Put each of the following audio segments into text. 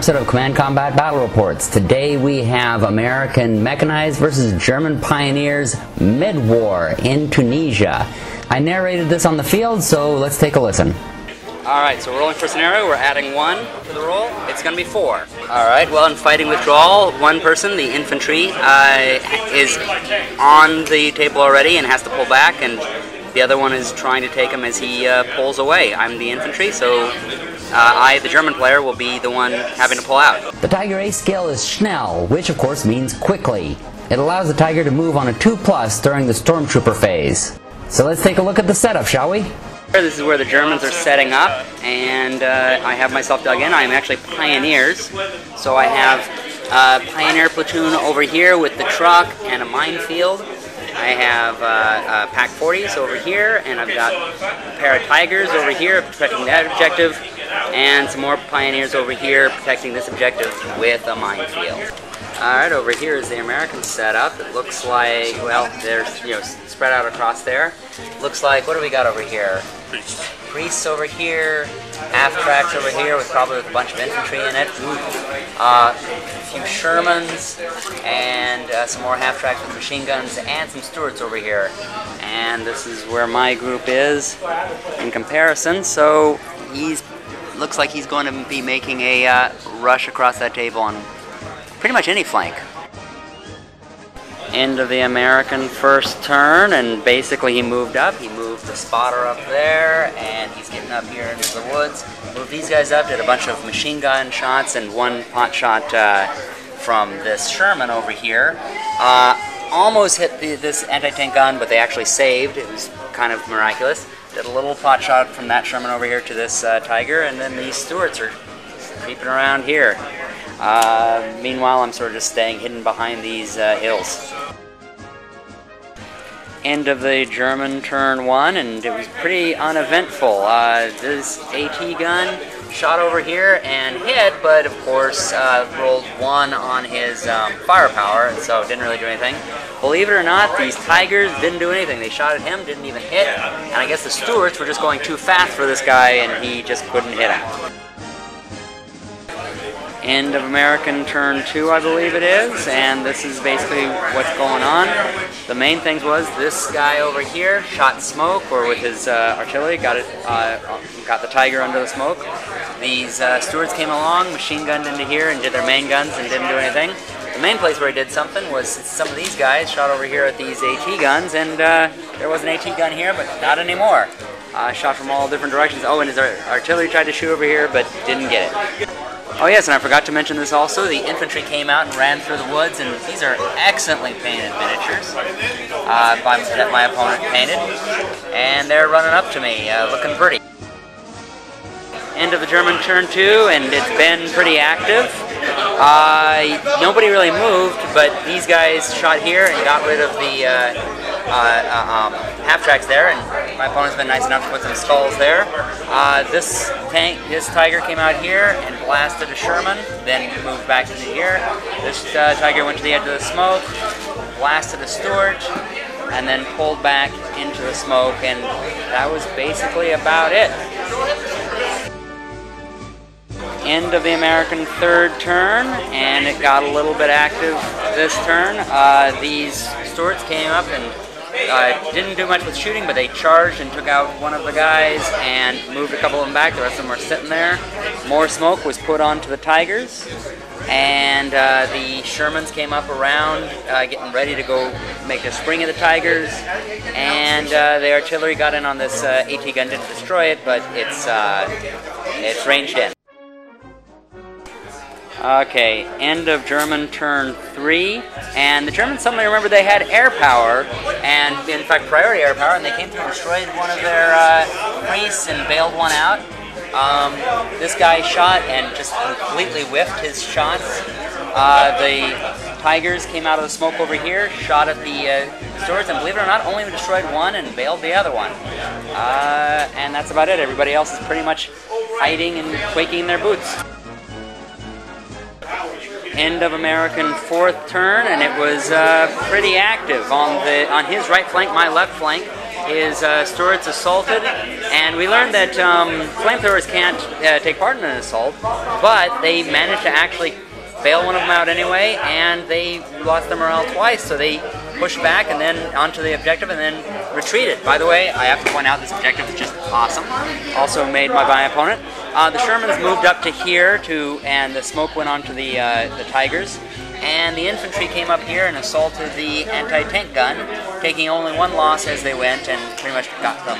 episode of Command Combat Battle Reports. Today we have American Mechanized versus German Pioneers mid-war in Tunisia. I narrated this on the field, so let's take a listen. Alright, so we're rolling for scenario. We're adding 1 to the roll. It's going to be 4. Alright, well, in fighting withdrawal, one person, the infantry, is on the table already and has to pull back, and the other one is trying to take him as he pulls away. I'm the infantry, so I, the German player, will be the one having to pull out. The Tiger Ace skill is Schnell, which of course means quickly. It allows the Tiger to move on a 2+ during the Stormtrooper phase. So let's take a look at the setup, shall we? This is where the Germans are setting up, and I have myself dug in. I am actually Pioneers, so I have a Pioneer platoon over here with the truck and a minefield. I have Pack 40s over here, and I've got a pair of Tigers over here protecting that objective, and some more Pioneers over here protecting this objective with a minefield. Alright, over here is the American setup. It looks like, well, there's, spread out across there. Looks like, what do we got over here? Priests over here, half-tracks over here with probably a bunch of infantry in it. A few Shermans, and some more half-tracks with machine guns, and some Stuarts over here. And this is where my group is in comparison, so looks like he's going to be making a rush across that table on pretty much any flank. End of the American first turn, and basically he moved up. He moved the spotter up there, and he's getting up here into the woods. Moved these guys up, did a bunch of machine gun shots and one pot shot from this Sherman over here. Almost hit this anti-tank gun, but they actually saved. It was kind of miraculous. Did a little pot shot from that Sherman over here to this Tiger, and then these Stuarts are creeping around here. Meanwhile, I'm sort of just staying hidden behind these hills. End of the German turn 1, and it was pretty uneventful. This AT gun shot over here and hit, but of course rolled 1 on his firepower, and so didn't really do anything. Believe it or not, these Tigers didn't do anything. They shot at him, didn't even hit, and I guess the Stuarts were just going too fast for this guy, and he just couldn't hit him. End of American turn 2, I believe it is, and this is basically what's going on. The main things was this guy over here shot smoke, or with his artillery got the Tiger under the smoke. These Stuarts came along, machine gunned into here, and did their main guns and didn't do anything. The main place where he did something was some of these guys shot over here at these AT guns, and there was an AT gun here, but not anymore. Shot from all different directions. Oh, and his artillery tried to shoot over here, but didn't get it. Oh yes, and I forgot to mention this also. The infantry came out and ran through the woods, and these are excellently painted miniatures that my opponent painted, and they're running up to me, looking pretty. End of the German turn 2, and it's been pretty active. Nobody really moved, but these guys shot here and got rid of the half-tracks there, and my opponent's been nice enough to put some skulls there. This Tiger came out here and blasted a Sherman, then moved back into here. This Tiger went to the edge of the smoke, blasted a Stuart, and then pulled back into the smoke, and that was basically about it. End of the American third turn, and it got a little bit active this turn. These Stuarts came up and didn't do much with shooting, but they charged and took out one of the guys and moved a couple of them back. The rest of them were sitting there. More smoke was put onto the Tigers, and the Shermans came up around, getting ready to go make a spring at the Tigers, and the artillery got in on this AT gun. Didn't destroy it, but it's ranged in. Okay, end of German turn 3, and the Germans suddenly remembered they had air power, and in fact priority air power, and they came through and destroyed one of their priests and bailed one out. This guy shot and just completely whiffed his shots. The Tigers came out of the smoke over here, shot at the Stuarts, and believe it or not, only destroyed one and bailed the other one. And that's about it. Everybody else is pretty much hiding and quaking in their boots. End of American fourth turn, and it was pretty active on his right flank, my left flank. his stewards assaulted, and we learned that flamethrowers can't take part in an assault, but they managed to actually bail one of them out anyway, and they lost their morale twice, so they pushed back and then onto the objective and then retreated. By the way, I have to point out this objective is just awesome. Also made by my opponent. The Shermans moved up to here, and the smoke went onto the Tigers, and the infantry came up here and assaulted the anti-tank gun, taking only one loss as they went and pretty much got them.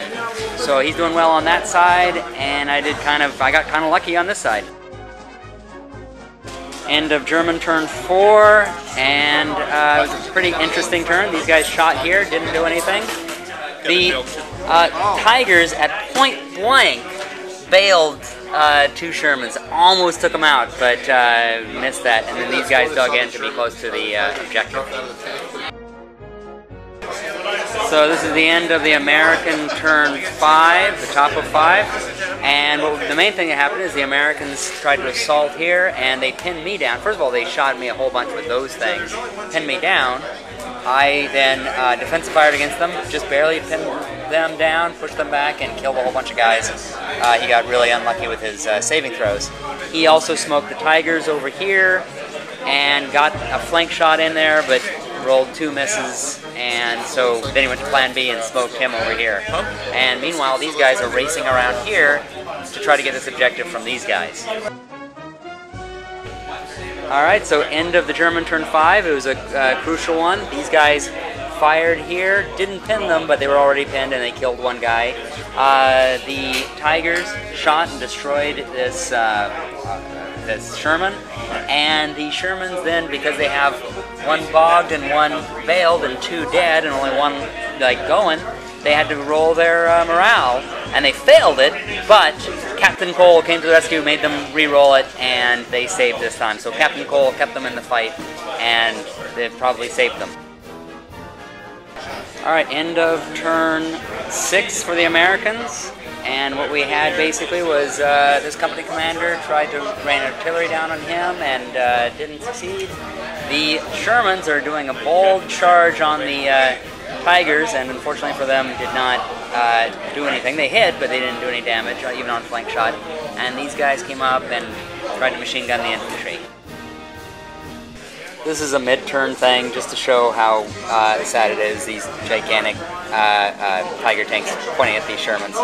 So he's doing well on that side, and I got kind of lucky on this side. End of German turn 4, and it was a pretty interesting turn. These guys shot here, didn't do anything. The Tigers at point blank bailed 2 Shermans, almost took them out, but missed that, and then these guys dug in to be close to the objective. So this is the end of the American turn 5, the top of 5, and the main thing that happened is the Americans tried to assault here, and they pinned me down. First of all, they shot me a whole bunch with those things, pinned me down. I then defensive fired against them, just barely pinned them down, pushed them back, and killed a whole bunch of guys. He got really unlucky with his saving throws. He also smoked the Tigers over here, and got a flank shot in there, but rolled 2 misses, and so then he went to plan B and smoked him over here. And meanwhile, these guys are racing around here to try to get this objective from these guys. Alright, so end of the German turn 5. It was a crucial one. These guys fired here, didn't pin them, but they were already pinned and they killed one guy. The Tigers shot and destroyed this Sherman, and the Shermans then, because they have 1 bogged and 1 bailed and 2 dead and only 1 going, they had to roll their morale, and they failed it, but Captain Cole came to the rescue, made them re-roll it, and they saved this time. So Captain Cole kept them in the fight, and it probably saved them. Alright, end of turn 6 for the Americans. And what we had basically was this company commander tried to rain artillery down on him and didn't succeed. The Shermans are doing a bold charge on the Tigers, and unfortunately for them did not do anything. They hit, but they didn't do any damage, even on flank shot. And these guys came up and tried to machine gun the infantry. This is a mid-turn thing just to show how sad it is, these gigantic Tiger tanks pointing at these Shermans.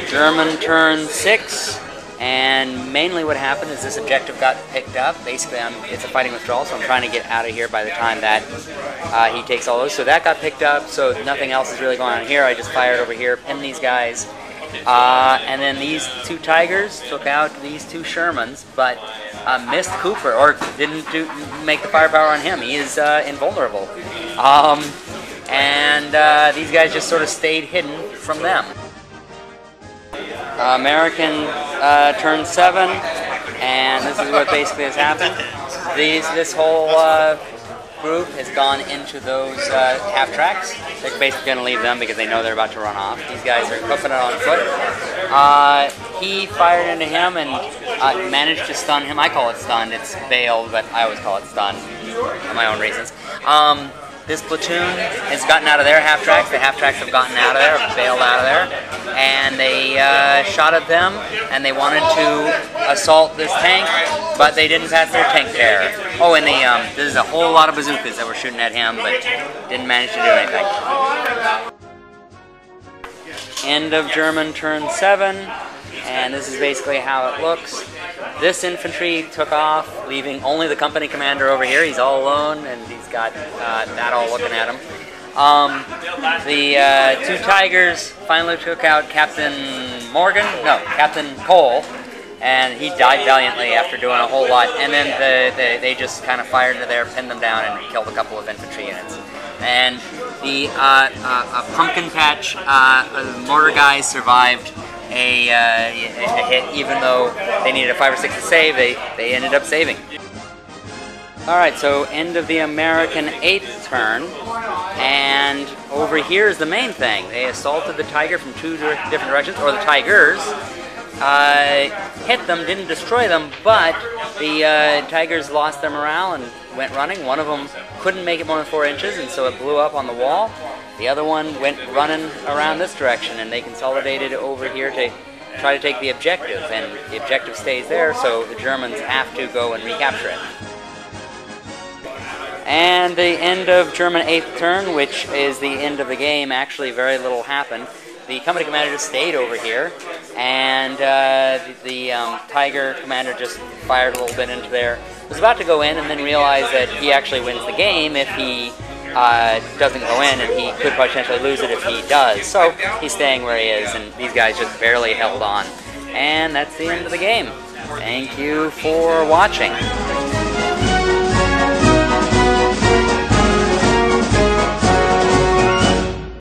German turn 6, and mainly what happened is this objective got picked up. Basically, it's a fighting withdrawal, so I'm trying to get out of here by the time that he takes all those. So that got picked up, so nothing else is really going on here. I just fired over here, pinned these guys. And then these 2 Tigers took out these 2 Shermans, but missed Cooper, or didn't make the firepower on him. He is invulnerable. And these guys just sort of stayed hidden from them. American turn 7, and this is what basically has happened. This whole group has gone into those half tracks. They're basically going to leave them because they know they're about to run off. These guys are hoofing it on foot. He fired into him and managed to stun him. I call it stunned. It's bailed, but I always call it stunned for my own reasons. This platoon has gotten out of their half tracks. The half tracks have gotten out of there, bailed out of there, and they shot at them, and they wanted to assault this tank, but they didn't pass their tank terror. Oh, and there's a whole lot of bazookas that were shooting at him, but didn't manage to do anything. End of German turn 7, and this is basically how it looks. This infantry took off, leaving only the company commander over here. He's all alone, and he's got that all looking at him. The 2 Tigers finally took out Captain Cole, and he died valiantly after doing a whole lot. And then they just kind of fired into there, pinned them down, and killed a couple of infantry units. And the pumpkin patch mortar guys survived a hit, even though they needed a 5 or 6 to save. They ended up saving. Alright, so end of the American 8th turn, and over here is the main thing. They assaulted the Tiger from 2 different directions, or the Tigers. Hit them, didn't destroy them, but the Tigers lost their morale and went running. One of them couldn't make it more than 4 inches, and so it blew up on the wall. The other one went running around this direction, and they consolidated over here to try to take the objective, and the objective stays there, so the Germans have to go and recapture it. And the end of German 8th turn, which is the end of the game. Actually, very little happened. The company commander just stayed over here, and the Tiger commander just fired a little bit into there. Was about to go in, and then realized that he actually wins the game if he doesn't go in, and he could potentially lose it if he does. So he's staying where he is, and these guys just barely held on. And that's the end of the game. Thank you for watching.